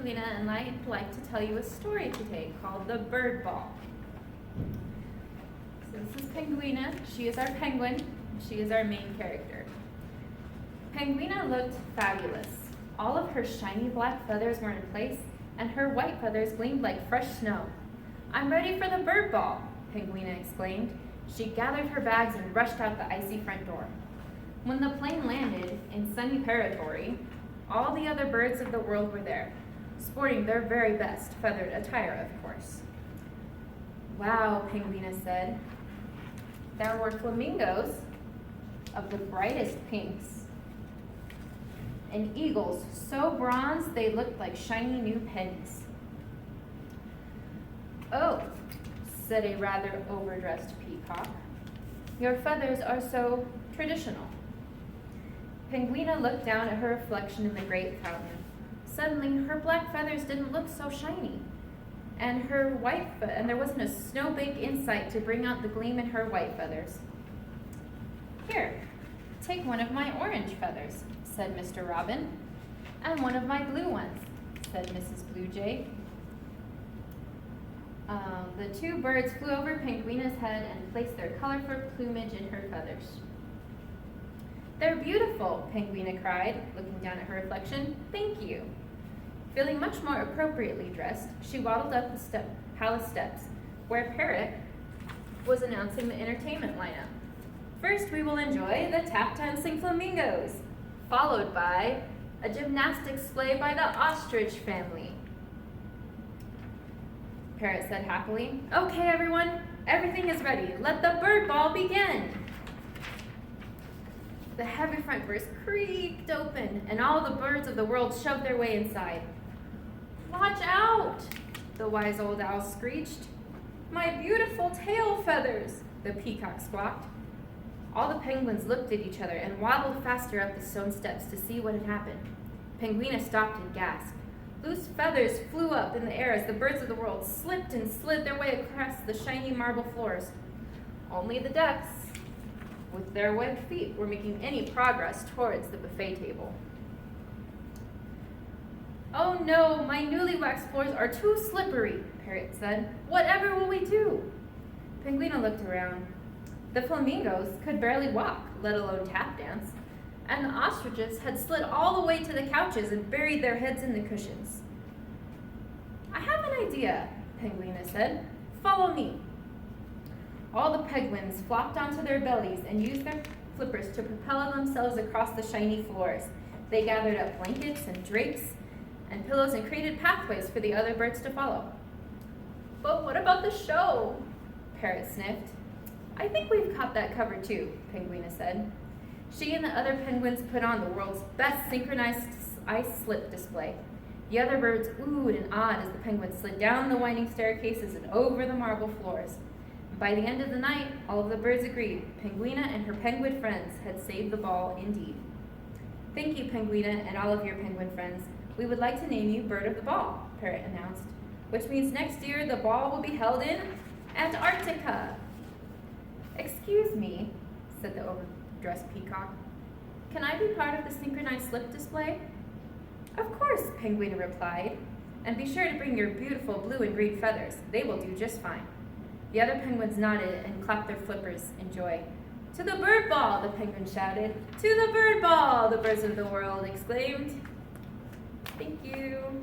Penguina, and I'd like to tell you a story today called The Bird Ball. So this is Penguina. She is our penguin. She is our main character. Penguina looked fabulous. All of her shiny black feathers were in place, and her white feathers gleamed like fresh snow. "I'm ready for the bird ball," Penguina exclaimed. She gathered her bags and rushed out the icy front door. When the plane landed in sunny Territory, all the other birds of the world were there, sporting their very best feathered attire, of course. "Wow," Penguina said. There were flamingos of the brightest pinks, and eagles so bronze they looked like shiny new pennies. "Oh," said a rather overdressed peacock, "your feathers are so traditional." Penguina looked down at her reflection in the great fountain. Suddenly, her black feathers didn't look so shiny, and there wasn't a snowbank in sight to bring out the gleam in her white feathers. "Here, take one of my orange feathers," said Mr. Robin. "And one of my blue ones," said Mrs. Blue Jay. The two birds flew over Penguina's head and placed their colorful plumage in her feathers. "They're beautiful," Penguina cried, looking down at her reflection. "Thank you." Feeling much more appropriately dressed, she waddled up the palace steps, where Parrot was announcing the entertainment lineup. "First, we will enjoy the tap-dancing flamingos, followed by a gymnastics display by the ostrich family." Parrot said happily. "Okay, everyone, everything is ready. Let the bird ball begin." The heavy front doors creaked open, and all the birds of the world shoved their way inside. "Watch out!" the wise old owl screeched. "My beautiful tail feathers!" the peacock squawked. All the penguins looked at each other and waddled faster up the stone steps to see what had happened. Penguina stopped and gasped. Loose feathers flew up in the air as the birds of the world slipped and slid their way across the shiny marble floors. Only the ducks, with their webbed feet, were making any progress towards the buffet table. "Oh no, my newly waxed floors are too slippery," Parrot said. "Whatever will we do?" Penguina looked around. The flamingos could barely walk, let alone tap dance, and the ostriches had slid all the way to the couches and buried their heads in the cushions. "I have an idea," Penguina said. "Follow me." All the penguins flopped onto their bellies and used their flippers to propel themselves across the shiny floors. They gathered up blankets and drapes and pillows and created pathways for the other birds to follow. "But what about the show?" Parrot sniffed. "I think we've caught that covered too," Penguina said. She and the other penguins put on the world's best synchronized ice slip display. The other birds oohed and awed as the penguins slid down the winding staircases and over the marble floors. By the end of the night, all of the birds agreed Penguina and her penguin friends had saved the ball indeed. "Thank you, Penguina, and all of your penguin friends. We would like to name you Bird of the Ball," Parrot announced, "which means next year the ball will be held in Antarctica." "Excuse me," said the overdressed peacock. "Can I be part of the synchronized slip display?" "Of course," Penguina replied, "and be sure to bring your beautiful blue and green feathers. They will do just fine." The other penguins nodded and clapped their flippers in joy. "To the bird ball!" the penguin shouted. "To the bird ball!" the birds of the world exclaimed. Thank you.